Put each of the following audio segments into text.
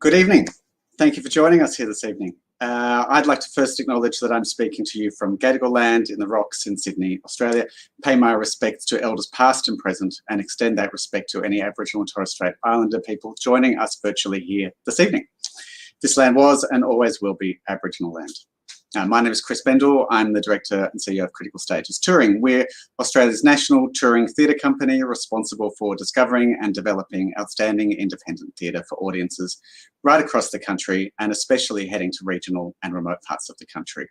Good evening. Thank you for joining us here this evening. I'd like to first acknowledge that I'm speaking to you from Gadigal land in the Rocks in Sydney, Australia, pay my respects to elders past and present, and extend that respect to any Aboriginal and Torres Strait Islander people joining us virtually here this evening. This land was and always will be Aboriginal land. My name is Chris Bendall. I'm the Director and CEO of Critical Stages Touring. We're Australia's national touring theatre company responsible for discovering and developing outstanding independent theatre for audiences right across the country, and especially heading to regional and remote parts of the country.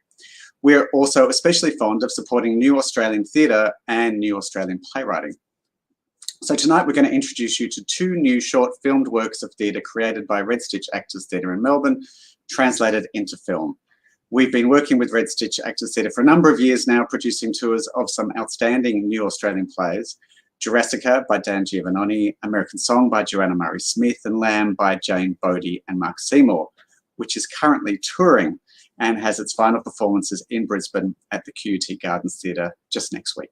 We're also especially fond of supporting new Australian theatre and new Australian playwriting. So tonight we're going to introduce you to two new short filmed works of theatre created by Red Stitch Actors Theatre in Melbourne, translated into film. We've been working with Red Stitch Actors Theatre for a number of years now, producing tours of some outstanding new Australian plays: Jurassica by Dan Giovannoni, American Song by Joanna Murray Smith, and Lamb by Jane Bodie and Mark Seymour, which is currently touring and has its final performances in Brisbane at the QUT Gardens Theatre just next week.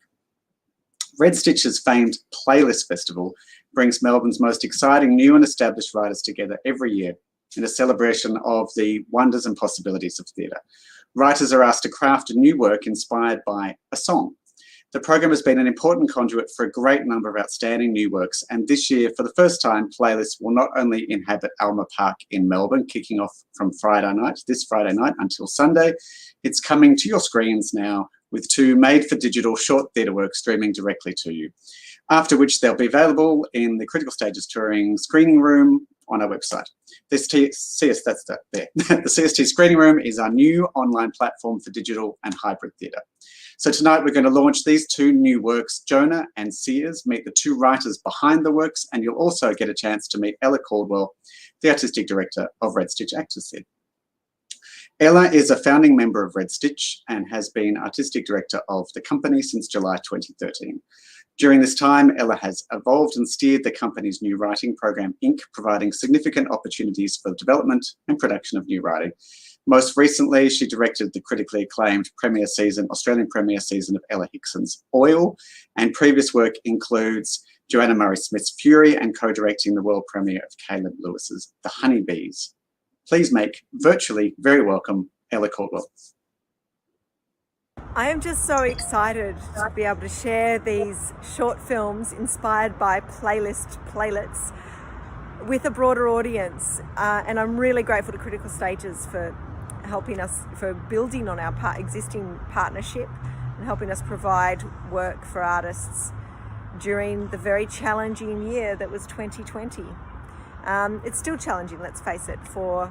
Red Stitch's famed Playlist Festival brings Melbourne's most exciting new and established writers together every year in a celebration of the wonders and possibilities of theatre. Writers are asked to craft a new work inspired by a song. The program has been an important conduit for a great number of outstanding new works, and this year, for the first time, Playlist will not only inhabit Alma Park in Melbourne, kicking off from this Friday night until Sunday, it's coming to your screens now with two made-for-digital short theatre works streaming directly to you, after which they'll be available in the Critical Stages Touring screening room on our website. The CST Screening Room is our new online platform for digital and hybrid theatre. So tonight we're going to launch these two new works. Jonah and Sears meet the two writers behind the works, and you'll also get a chance to meet Ella Caldwell, the Artistic Director of Red Stitch Actors Theatre. Ella is a founding member of Red Stitch and has been Artistic Director of the company since July 2013. During this time, Ella has evolved and steered the company's new writing program, Inc., providing significant opportunities for the development and production of new writing. Most recently, she directed the critically acclaimed Australian premiere season of Ella Hickson's Oil, and previous work includes Joanna Murray Smith's Fury and co-directing the world premiere of Caleb Lewis's The Honeybees. Please make virtually very welcome Ella Caldwell. I am just so excited to be able to share these short films inspired by playlets with a broader audience, and I'm really grateful to Critical Stages for helping us, for building on our existing partnership and helping us provide work for artists during the very challenging year that was 2020. It's still challenging, let's face it, for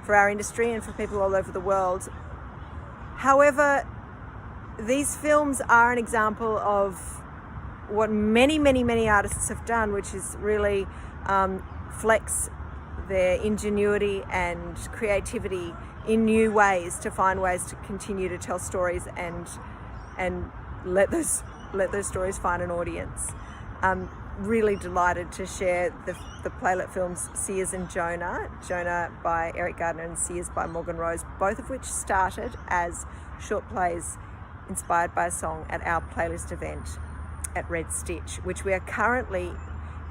our industry and for people all over the world. However, these films are an example of what many artists have done, which is really flex their ingenuity and creativity in new ways to find ways to continue to tell stories and let those stories find an audience. I'm really delighted to share the playlet films Sears and Jonah by Eric Gardner and Sears by Morgan Rose, both of which started as short plays inspired by a song at our Playlist event at Red Stitch, which we are currently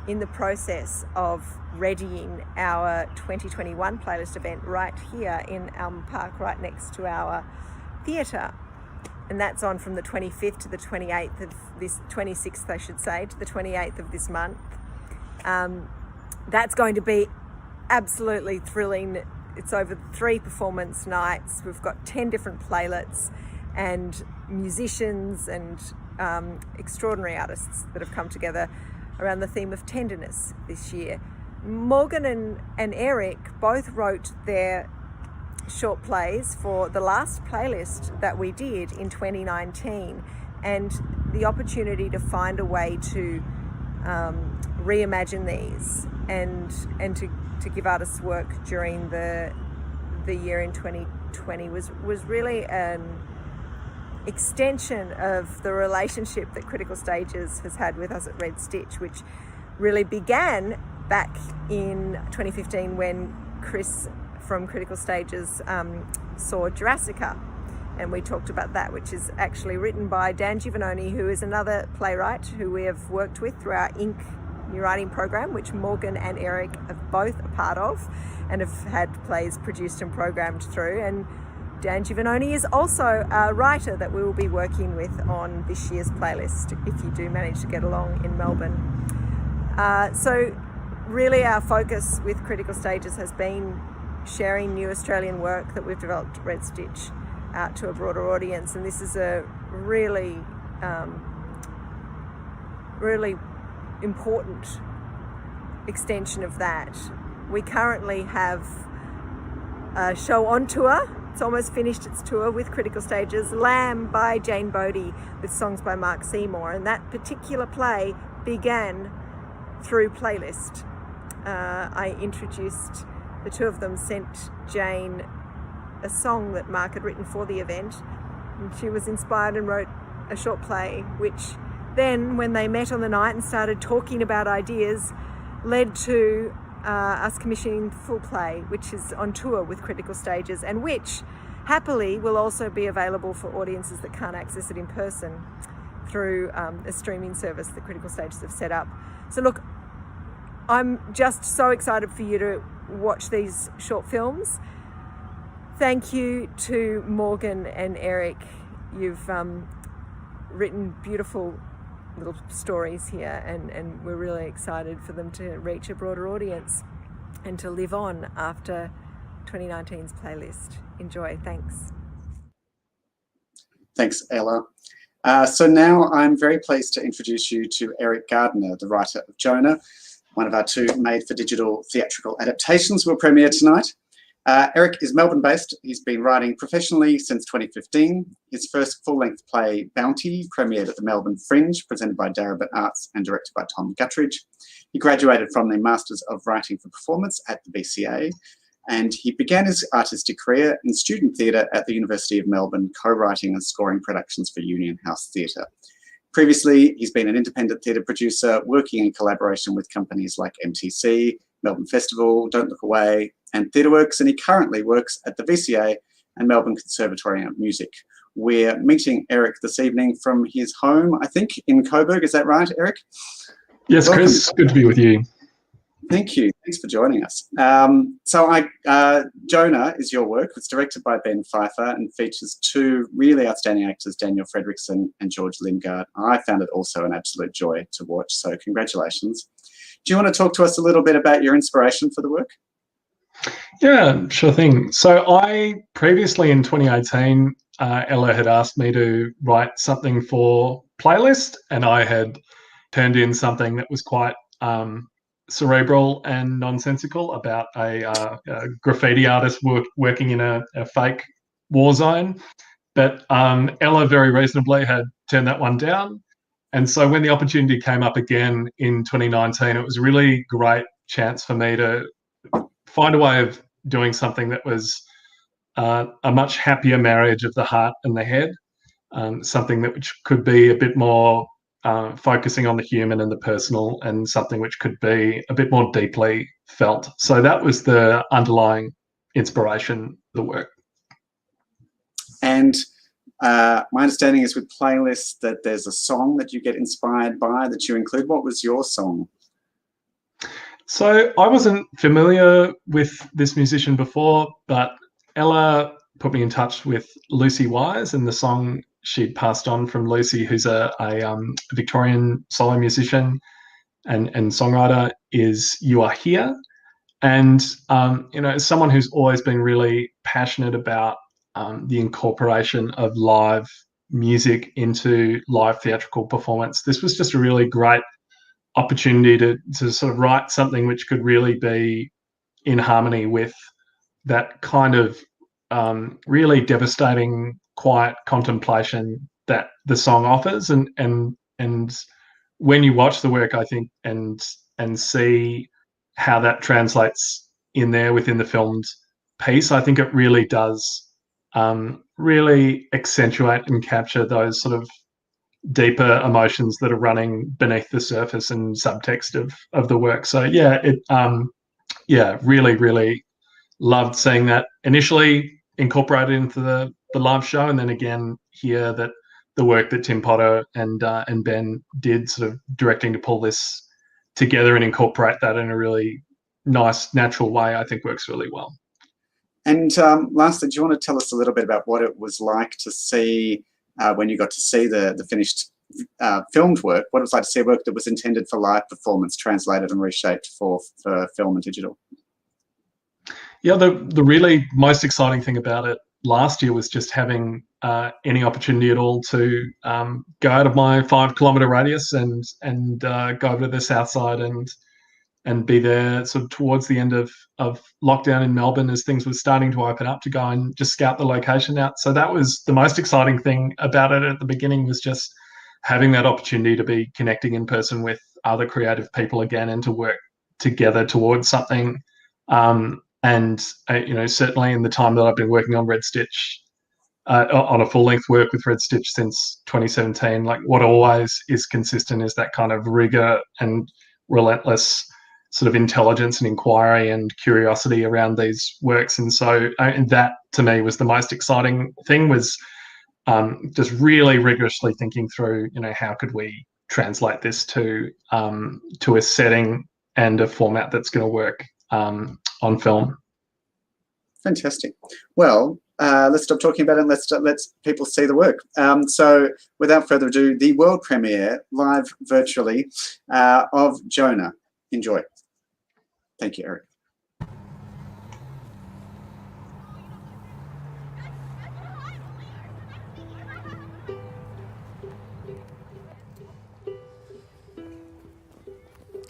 in the process of readying our 2021 Playlist event right here in Alma Park, right next to our theatre. And that's on from the 25th to the 28th of this, 26th I should say, to the 28th of this month. That's going to be absolutely thrilling. It's over 3 performance nights. We've got 10 different playlets and musicians and extraordinary artists that have come together around the theme of tenderness this year. Morgan and Eric both wrote their short plays for the last playlist that we did in 2019, and the opportunity to find a way to reimagine these and to give artists work during the year in 2020 was really an extension of the relationship that Critical Stages has had with us at Red Stitch, which really began back in 2015 when Chris from Critical Stages saw Jurassica, and we talked about that, which is actually written by Dan Giovannoni, who is another playwright who we have worked with through our Inc. new writing program, which Morgan and Eric have both a part of and have had plays produced and programmed through. And Dan Giovannoni is also a writer that we will be working with on this year's playlist if you do manage to get along in Melbourne. So really our focus with Critical Stages has been sharing new Australian work that we've developed at Red Stitch out to a broader audience, and this is a really really important extension of that. We currently have a show on tour. It's almost finished its tour with Critical Stages, Lamb by Jane Bodie with songs by Mark Seymour, and that particular play began through Playlist. I introduced, the two of them sent Jane a song that Mark had written for the event, and she was inspired and wrote a short play, which then, when they met on the night and started talking about ideas, led to us commissioning the full play, which is on tour with Critical Stages, and which happily will also be available for audiences that can't access it in person through a streaming service that Critical Stages have set up. So look, I'm just so excited for you to watch these short films. Thank you to Morgan and Eric. You've written beautiful little stories here, and we're really excited for them to reach a broader audience and to live on after 2019's playlist. Enjoy. Thanks. Thanks, Ella. So now I'm very pleased to introduce you to Eric Gardner, the writer of Jonah, one of our two made-for-digital theatrical adaptations will premiere tonight. Eric is Melbourne-based. He's been writing professionally since 2015. His first full-length play, Bounty, premiered at the Melbourne Fringe, presented by Darebin Arts and directed by Tom Guttridge. He graduated from the Masters of Writing for Performance at the BCA, and he began his artistic career in student theatre at the University of Melbourne, co-writing and scoring productions for Union House Theatre. Previously, he's been an independent theatre producer, working in collaboration with companies like MTC, Melbourne Festival, Don't Look Away, and TheatreWorks, and he currently works at the VCA and Melbourne Conservatorium of Music. We're meeting Eric this evening from his home, I think, in Coburg. Is that right, Eric? Yes, welcome. Chris, good to be with you. Thank you. Thanks for joining us. Jonah is your work. It's directed by Ben Pfeiffer and features two really outstanding actors, Daniel Fredrickson and George Lingard. I found it also an absolute joy to watch, so congratulations. Do you want to talk to us a little bit about your inspiration for the work? Yeah, sure thing. So I previously in 2018, Ella had asked me to write something for Playlist, and I had turned in something that was quite cerebral and nonsensical about a graffiti artist working in a fake war zone. But Ella very reasonably had turned that one down. And so when the opportunity came up again in 2019, it was a really great chance for me to find a way of doing something that was a much happier marriage of the heart and the head, something that which could be a bit more focusing on the human and the personal, and something which could be a bit more deeply felt. So that was the underlying inspiration of the work. And my understanding is with Playlist that there's a song that you get inspired by that you include. What was your song? So I wasn't familiar with this musician before, but Ella put me in touch with Lucy Wise, and the song she'd passed on from Lucy, who's a Victorian solo musician and songwriter, is You Are Here. And, as someone who's always been really passionate about the incorporation of live music into live theatrical performance, this was just a really great opportunity to sort of write something which could really be in harmony with that kind of really devastating, quiet contemplation that the song offers. And when you watch the work, I think, and see how that translates in there within the filmed piece, I think it really does really accentuate and capture those sort of deeper emotions that are running beneath the surface and subtext of the work. So yeah, really, really loved seeing that initially incorporated into the live show, and then again here that the work that Tim Potter and Ben did, sort of directing to pull this together and incorporate that in a really nice, natural way, I think works really well. And lastly, do you want to tell us a little bit about what it was like to see when you got to see the finished filmed work, what it was like to see work that was intended for live performance, translated and reshaped for film and digital? Yeah, the really most exciting thing about it last year was just having any opportunity at all to go out of my 5-kilometre radius and go over to the south side and be there sort of towards the end of lockdown in Melbourne as things were starting to open up, to go and just scout the location out. So that was the most exciting thing about it at the beginning, was just having that opportunity to be connecting in person with other creative people again and to work together towards something. Certainly in the time that I've been working on Red Stitch, on a full-length work with Red Stitch since 2017, like what always is consistent is that kind of rigor and relentless sort of intelligence and inquiry and curiosity around these works. And so that to me was the most exciting thing, was just really rigorously thinking through, how could we translate this to a setting and a format that's going to work on film. Fantastic. Well, let's stop talking about it and let's people see the work. So without further ado, the world premiere live virtually of Jonah. Enjoy. Thank you, Eric.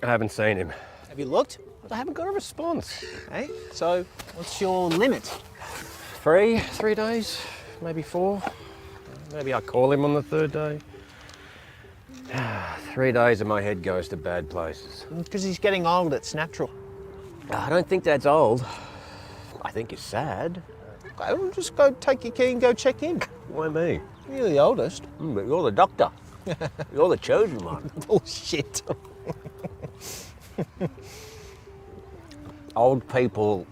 I haven't seen him. Have you looked? I haven't got a response. Hey, so what's your limit? 3 days, maybe 4. Maybe I call him on the 3rd day. 3 days and my head goes to bad places. Because he's getting old, it's natural. I don't think Dad's old. I think he's sad. Okay, well, just go take your key and go check in. Why me? You're the oldest. But you're the doctor. You're the chosen one. Bullshit. Old people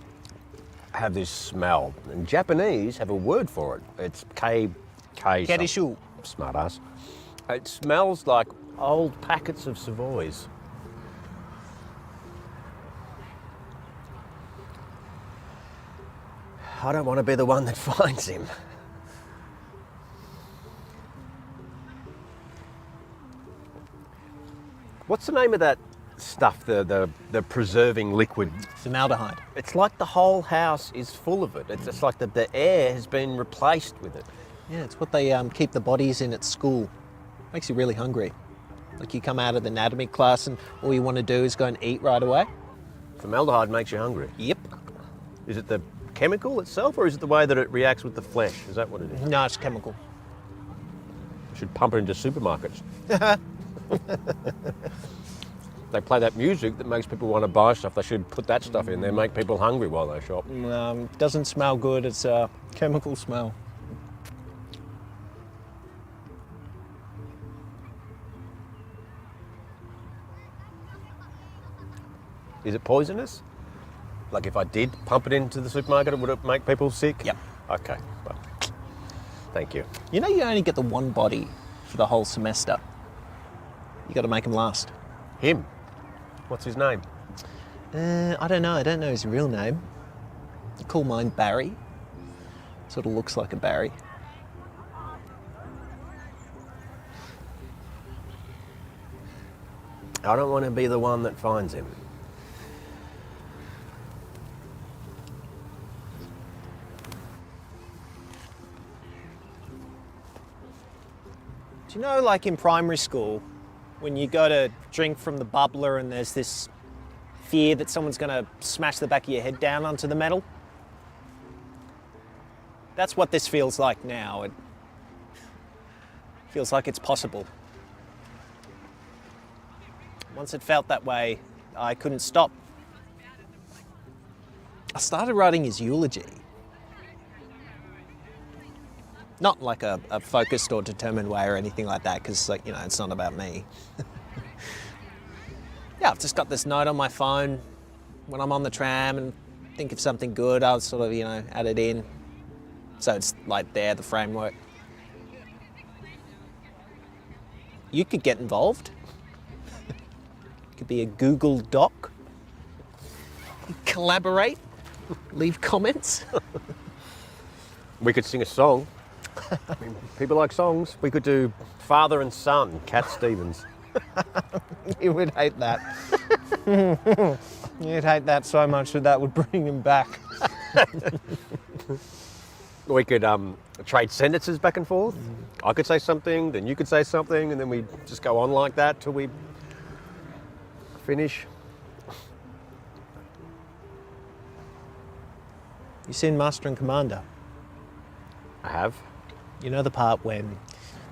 have this smell, and Japanese have a word for it. It's Kerishu. Smartass. It smells like old packets of Savoys. I don't want to be the one that finds him. What's the name of that stuff, the preserving liquid? Formaldehyde. It's like the whole house is full of it. It's just like the air has been replaced with it. Yeah, it's what they keep the bodies in at school. Makes you really hungry. Like you come out of the anatomy class and all you want to do is go and eat right away. Formaldehyde makes you hungry. Yep. Is it the chemical itself, or is it the way that it reacts with the flesh? Is that what it is? No, it's chemical. Should pump it into supermarkets. They play that music that makes people want to buy stuff. They should put that stuff in there, make people hungry while they shop. Doesn't smell good. It's a chemical smell. Is it poisonous? Like if I did pump it into the supermarket, would it make people sick? Yep. Okay. Well, thank you. You know you only get the one body for the whole semester. You got to make him last. Him? What's his name? I don't know. I don't know his real name. I call mine Barry. Sort of looks like a Barry. I don't want to be the one that finds him. Do you know, like in primary school, when you go to drink from the bubbler and there's this fear that someone's going to smash the back of your head down onto the metal? That's what this feels like now. It feels like it's possible. Once it felt that way, I couldn't stop. I started writing his eulogy. Not like a focused or determined way or anything like that, because, like, you know, it's not about me. Yeah, I've just got this note on my phone when I'm on the tram and think of something good, I'll sort of, you know, add it in. So it's like there, the framework. You could get involved. could be a Google Doc. Collaborate, leave comments. We could sing a song. I mean, people like songs. We could do Father and Son, Cat Stevens. You would hate that. You'd hate that so much that would bring him back. We could trade sentences back and forth. I could say something, then you could say something, and then we just go on like that till we finish. You seen Master and Commander? I have. You know the part when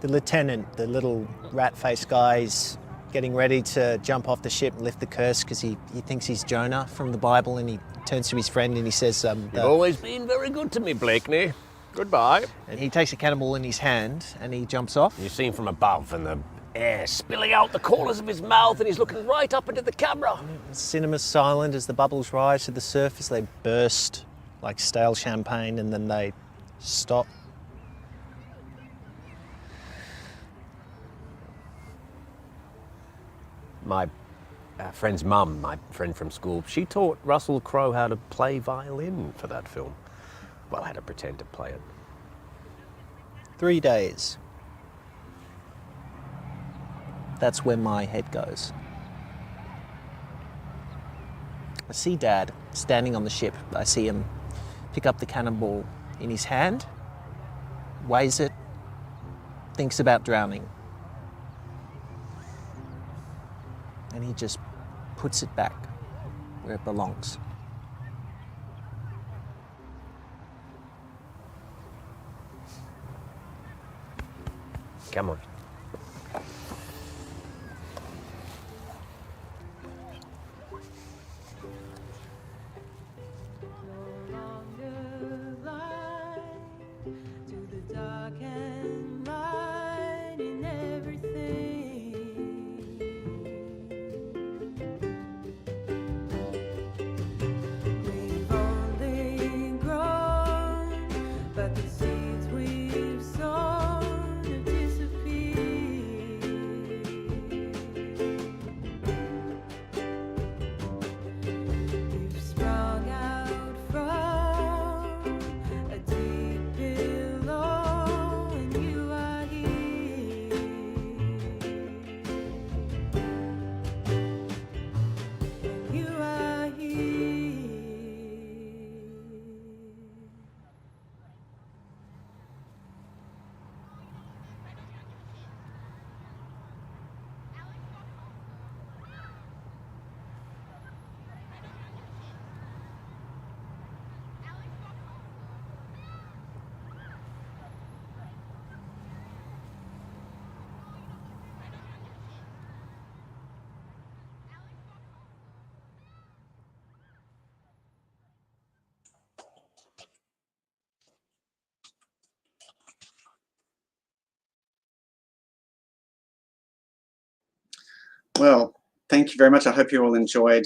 the lieutenant, the little rat-faced guy, is getting ready to jump off the ship and lift the curse because he thinks he's Jonah from the Bible, and he turns to his friend and he says, You've always been very good to me, Blakeney. Goodbye. and he takes a cannonball in his hand and he jumps off. You see him from above and the air spilling out the corners of his mouth and he's looking right up into the camera. The cinema's silent as the bubbles rise to the surface. They burst like stale champagne and then they stop. My friend's mum, my friend from school, she taught Russell Crowe how to play violin for that film. Well, how to pretend to play it. 3 days. That's where my head goes. I see Dad standing on the ship. I see him pick up the cannonball in his hand, weighs it, thinks about drowning. And he just puts it back where it belongs. Come on. Well, thank you very much. I hope you all enjoyed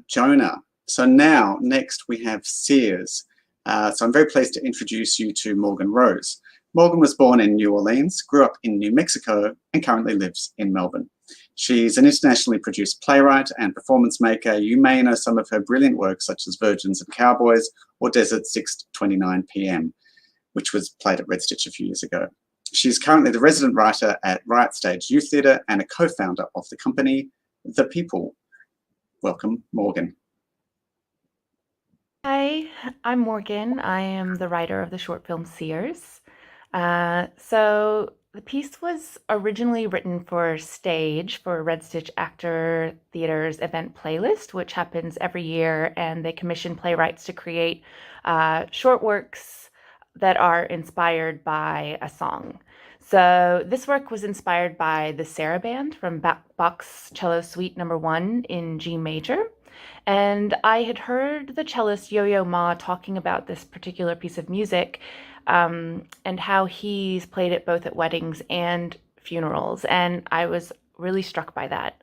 Jonah. So now, next we have Sears. So I'm very pleased to introduce you to Morgan Rose. Morgan was born in New Orleans, grew up in New Mexico, and currently lives in Melbourne. She's an internationally produced playwright and performance maker. You may know some of her brilliant works such as Virgins and Cowboys or Desert 6:29 p.m., which was played at Red Stitch a few years ago. She's currently the resident writer at Riot Stage Youth Theatre and a co-founder of the company The People. Welcome, Morgan. Hi, I'm Morgan. I am the writer of the short film Sears. So the piece was originally written for stage for Red Stitch Actor Theatre's event playlist, which happens every year, and they commission playwrights to create short works that are inspired by a song. So this work was inspired by the Saraband from Bach's Cello Suite No. 1 in G major. And I had heard the cellist Yo-Yo Ma talking about this particular piece of music and how he's played it both at weddings and funerals. And I was really struck by that.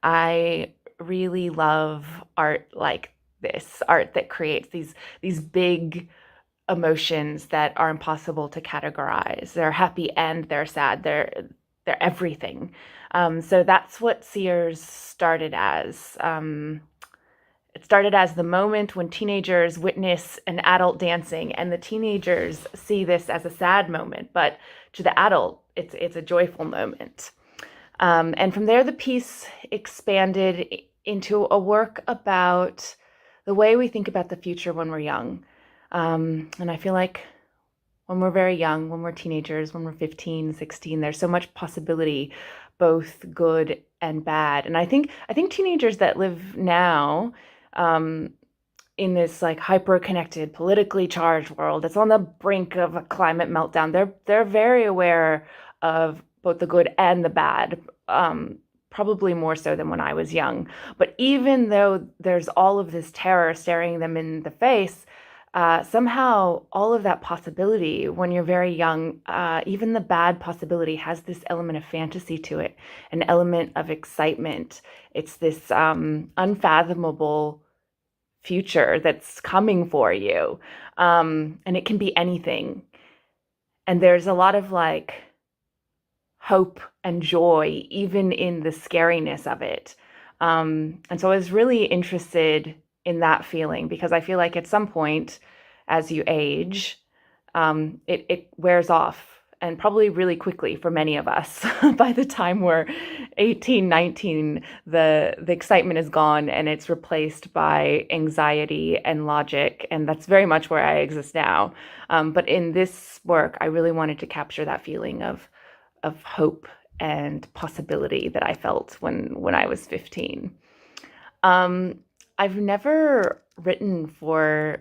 I really love art like this, art that creates these big emotions that are impossible to categorize. They're happy and they're sad. they're everything. So that's what Sears started as. It started as the moment when teenagers witness an adult dancing, and the teenagers see this as a sad moment, but to the adult, it's a joyful moment. And from there, the piece expanded into a work about the way we think about the future when we're young. And I feel like when we're very young, when we're teenagers, when we're 15, 16, there's so much possibility, both good and bad. And I think teenagers that live now, in this like hyper-connected, politically charged world that's on the brink of a climate meltdown, they're very aware of both the good and the bad, probably more so than when I was young. But even though there's all of this terror staring them in the face, somehow all of that possibility when you're very young, even the bad possibility has this element of fantasy to it, an element of excitement. It's this unfathomable future that's coming for you. And it can be anything. And there's a lot of like hope and joy, even in the scariness of it. And so I was really interested in that feeling, because I feel like at some point, as you age, it wears off, and probably really quickly for many of us. By the time we're 18, 19, the excitement is gone, and it's replaced by anxiety and logic, and that's very much where I exist now. But in this work, I really wanted to capture that feeling of hope and possibility that I felt when I was 15. I've never written for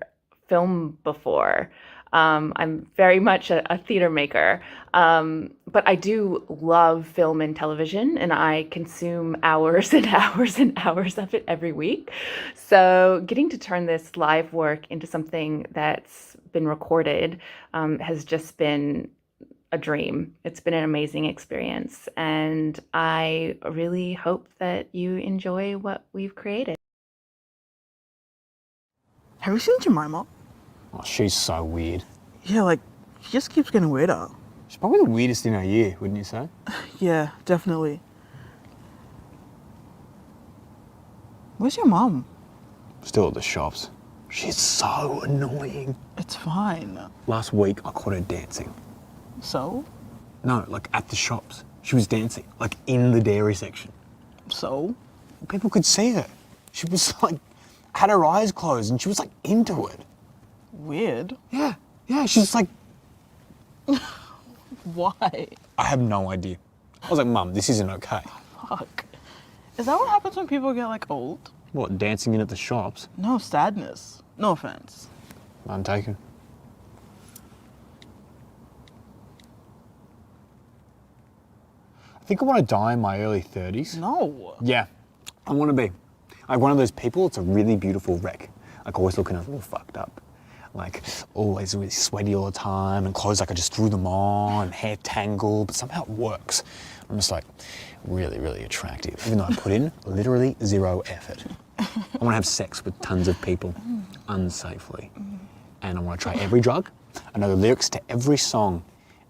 film before. I'm very much a theater maker, but I do love film and television, and I consume hours and hours and hours of it every week. So getting to turn this live work into something that's been recorded has just been a dream. It's been an amazing experience, and I really hope that you enjoy what we've created. Have you seen Jemima? Oh, she's so weird. Yeah, like, she just keeps getting weirder. She's probably the weirdest in our year, wouldn't you say? Yeah, definitely. Where's your mum? Still at the shops. She's so annoying. It's fine. Last week, I caught her dancing. So? No, like at the shops. She was dancing, like in the dairy section. So? People could see her. She was like, had her eyes closed and she was like into it. Weird. Yeah, she's like... Why? I have no idea. I was like, Mum, this isn't okay. Fuck. Is that what happens when people get, like, old? What, dancing in at the shops? No, sadness. No offense. None taken. I think I want to die in my early 30s. No. Yeah, I want to be. Like one of those people, it's a really beautiful wreck. Like always looking a little fucked up. Like always really sweaty all the time, and clothes like I just threw them on, and hair tangled, but somehow it works. I'm just like really, really attractive, even though I put in literally zero effort. I want to have sex with tons of people unsafely. And I want to try every drug. I know the lyrics to every song,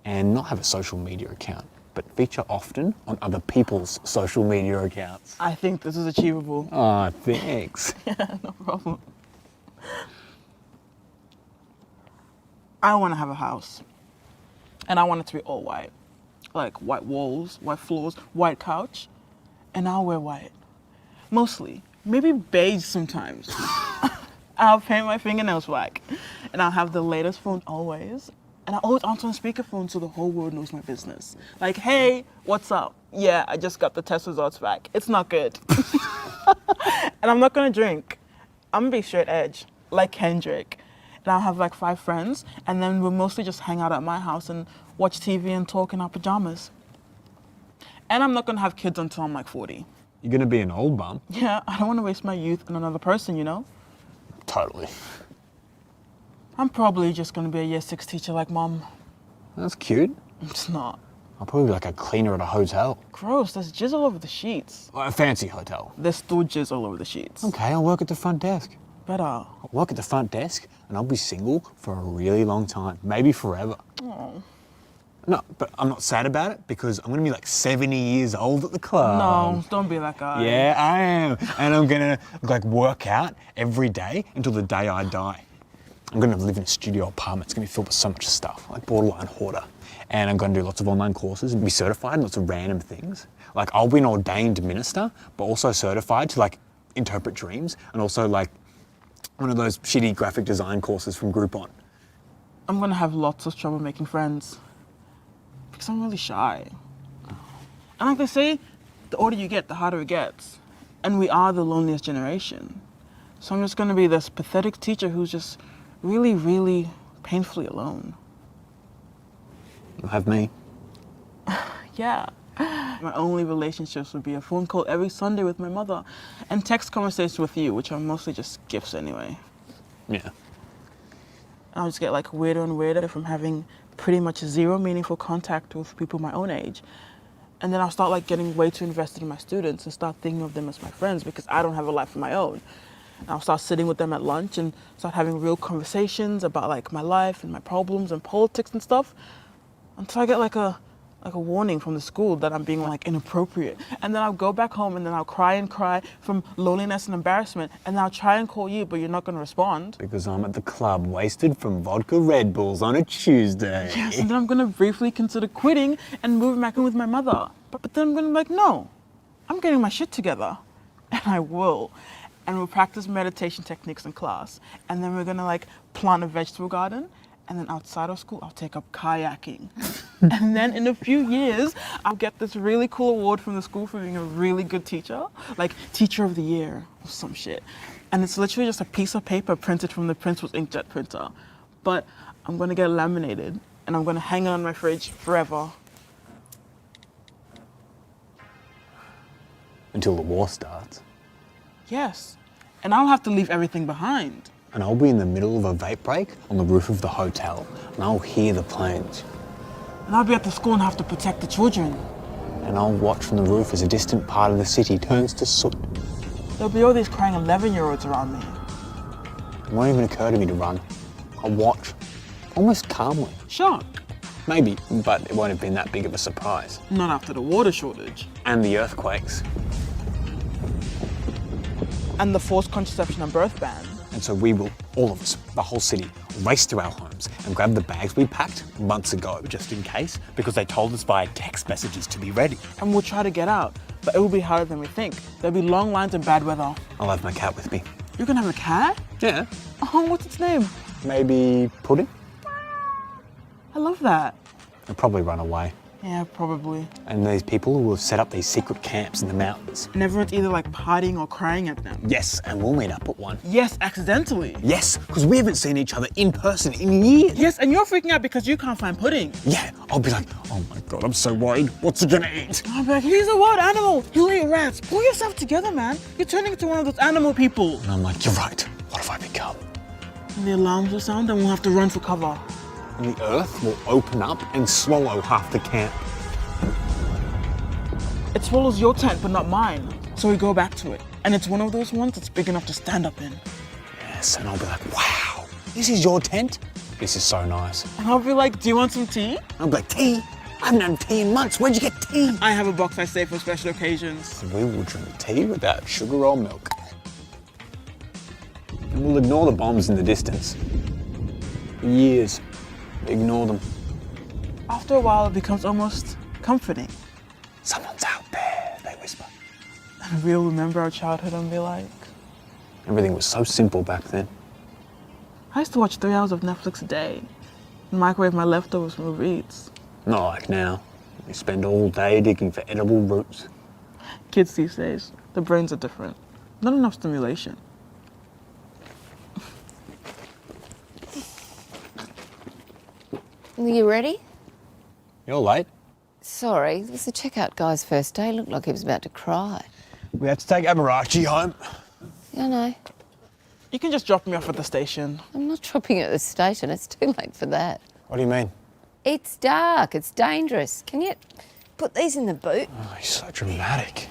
and not have a social media account, but feature often on other people's social media accounts. I think this is achievable. Oh, thanks. Yeah, no problem. I want to have a house. And I want it to be all white. Like white walls, white floors, white couch. And I'll wear white. Mostly. Maybe beige sometimes. I'll paint my fingernails black. And I'll have the latest phone always. And I always answer on speakerphone so the whole world knows my business. Like, hey, what's up? Yeah, I just got the test results back. It's not good. And I'm not gonna drink. I'm gonna be straight edge, like Kendrick. And I'll have like 5 friends, and then we'll mostly just hang out at my house and watch TV and talk in our pajamas. And I'm not gonna have kids until I'm like 40. You're gonna be an old bum. Yeah, I don't wanna waste my youth on another person, you know? Totally. I'm probably just gonna be a year 6 teacher like Mom. That's cute. It's not. I'll probably be like a cleaner at a hotel. Gross, there's jizz all over the sheets. Or a fancy hotel. There's still jizz all over the sheets. Okay, I'll work at the front desk. Better. I'll work at the front desk and I'll be single for a really long time. Maybe forever. Oh. No, but I'm not sad about it because I'm gonna be like 70 years old at the club. No, don't be that guy. Yeah, I am. And I'm gonna like work out every day until the day I die. I'm gonna live in a studio apartment. It's gonna be filled with so much stuff, like borderline hoarder. And I'm gonna do lots of online courses and be certified in lots of random things. Like I'll be an ordained minister, but also certified to like interpret dreams and also like one of those shitty graphic design courses from Groupon. I'm gonna have lots of trouble making friends because I'm really shy. And like they say, the older you get, the harder it gets. And we are the loneliest generation. So I'm just gonna be this pathetic teacher who's just really, really painfully alone. You'll have me. Yeah. My only relationships would be a phone call every Sunday with my mother and text conversations with you, which are mostly just gifts anyway. Yeah. I'll just get like weirder and weirder from having pretty much zero meaningful contact with people my own age. And then I'll start like getting way too invested in my students and start thinking of them as my friends because I don't have a life of my own. And I'll start sitting with them at lunch and start having real conversations about like my life and my problems and politics and stuff until I get like a warning from the school that I'm being like inappropriate. And then I'll go back home and then I'll cry and cry from loneliness and embarrassment. And then I'll try and call you, but you're not gonna respond. Because I'm at the club wasted from vodka Red Bulls on a Tuesday. Yes, and then I'm gonna briefly consider quitting and moving back in with my mother. But then I'm gonna be like, no, I'm getting my shit together. And I will. And we'll practice meditation techniques in class. And then we're gonna like plant a vegetable garden. And then outside of school, I'll take up kayaking. And then in a few years, I'll get this really cool award from the school for being a really good teacher, like Teacher of the Year or some shit. And it's literally just a piece of paper printed from the principal's inkjet printer. But I'm gonna get it laminated and I'm gonna hang it on my fridge forever. Until the war starts. Yes, and I'll have to leave everything behind. And I'll be in the middle of a vape break on the roof of the hotel, and I'll hear the planes. And I'll be at the school and have to protect the children. And I'll watch from the roof as a distant part of the city turns to soot. There'll be all these crying 11-year-olds around me. It won't even occur to me to run. I'll watch, almost calmly. Shock. Maybe, but it won't have been that big of a surprise. Not after the water shortage. And the earthquakes. And the forced contraception and birth ban. And so we will, all of us, the whole city, race to our homes and grab the bags we packed months ago, just in case, because they told us via text messages to be ready. And we'll try to get out, but it will be harder than we think. There'll be long lines and bad weather. I'll have my cat with me. You can have a cat? Yeah. Oh, what's its name? Maybe Pudding? I love that. They'll probably run away. Yeah, probably. And these people will have set up these secret camps in the mountains. And everyone's either like partying or crying at them. Yes, and we'll meet up at one. Yes, accidentally. Yes, because we haven't seen each other in person in years. Yes, and you're freaking out because you can't find pudding. Yeah, I'll be like, oh my God, I'm so worried. What's he gonna eat? I'll be like, he's a wild animal. He'll eat rats. Pull yourself together, man. You're turning into one of those animal people. And I'm like, you're right. What have I become? And the alarms will sound and we'll have to run for cover. And the earth will open up and swallow half the camp. It swallows your tent, but not mine. So we go back to it. And it's one of those ones that's big enough to stand up in. Yes, and I'll be like, wow, this is your tent? This is so nice. And I'll be like, do you want some tea? I'll be like, tea? I haven't had tea in months. Where'd you get tea? I have a box I save for special occasions. We will drink tea without sugar or milk. And we'll ignore the bombs in the distance. For years, ignore them. After a while, it becomes almost comforting. Someone's out there, they whisper. And we'll remember our childhood and be like... Everything was so simple back then. I used to watch 3 hours of Netflix a day and microwave my leftovers from Uber Eats. Not like now. We spend all day digging for edible roots. Kids these days, their brains are different. Not enough stimulation. Are you ready? You're late. Sorry, it was the checkout guy's first day. Looked like he was about to cry. We have to take Amarachi home. Yeah, I know. You can just drop me off at the station. I'm not dropping you at the station. It's too late for that. What do you mean? It's dark. It's dangerous. Can you put these in the boot? Oh, you're so dramatic.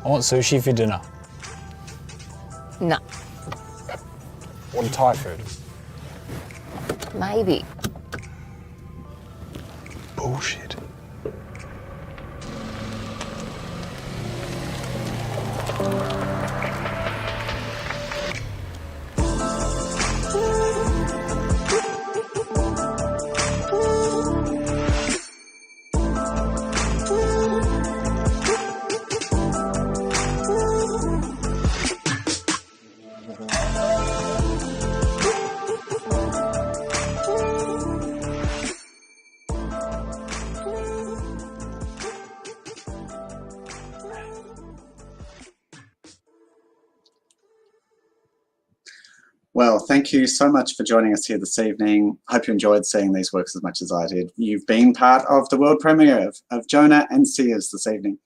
I want sushi for dinner. No, What Thai food? maybe. Bullshit. Well, thank you so much for joining us here this evening. I hope you enjoyed seeing these works as much as I did. You've been part of the world premiere of Jonah and Seers this evening.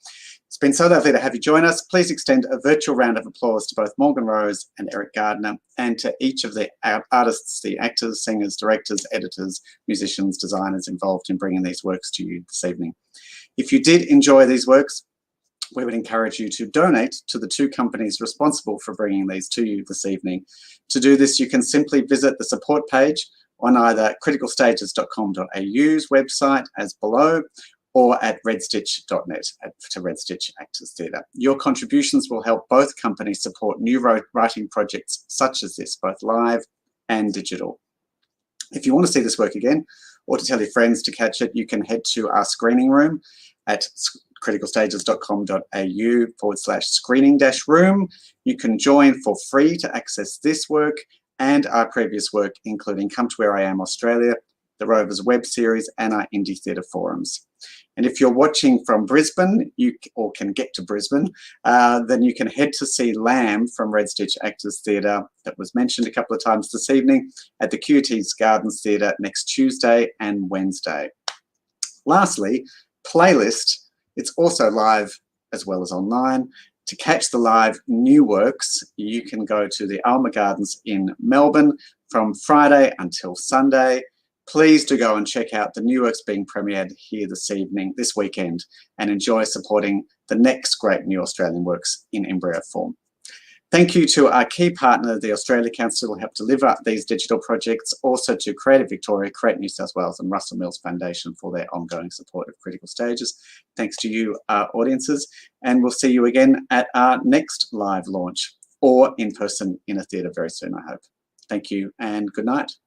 It's been so lovely to have you join us. Please extend a virtual round of applause to both Morgan Rose and Eric Gardner, and to each of the artists, the actors, singers, directors, editors, musicians, designers involved in bringing these works to you this evening. If you did enjoy these works, we would encourage you to donate to the two companies responsible for bringing these to you this evening. To do this, you can simply visit the support page on either criticalstages.com.au's website as below, or at redstitch.net to Red Stitch Actors Theatre. Your contributions will help both companies support new writing projects such as this, both live and digital. If you want to see this work again, or to tell your friends to catch it, you can head to our screening room at criticalstages.com.au/screening-room. You can join for free to access this work and our previous work, including Come to Where I Am Australia, the Rovers web series, and our indie theatre forums. And if you're watching from Brisbane, or can get to Brisbane, then you can head to see Lamb from Red Stitch Actors Theatre, that was mentioned a couple of times this evening, at the QT's Gardens Theatre next Tuesday and Wednesday. Lastly, Playlist. It's also live as well as online. To catch the live new works, you can go to the Alma Gardens in Melbourne from Friday until Sunday. Please do go and check out the new works being premiered here this weekend, and enjoy supporting the next great new Australian works in embryo form. Thank you to our key partner, the Australia Council, who helped deliver these digital projects, also to Creative Victoria, Create New South Wales and Russell Mills Foundation for their ongoing support of Critical Stages. Thanks to you, our audiences, and we'll see you again at our next live launch, or in person in a theatre very soon, I hope. Thank you and good night.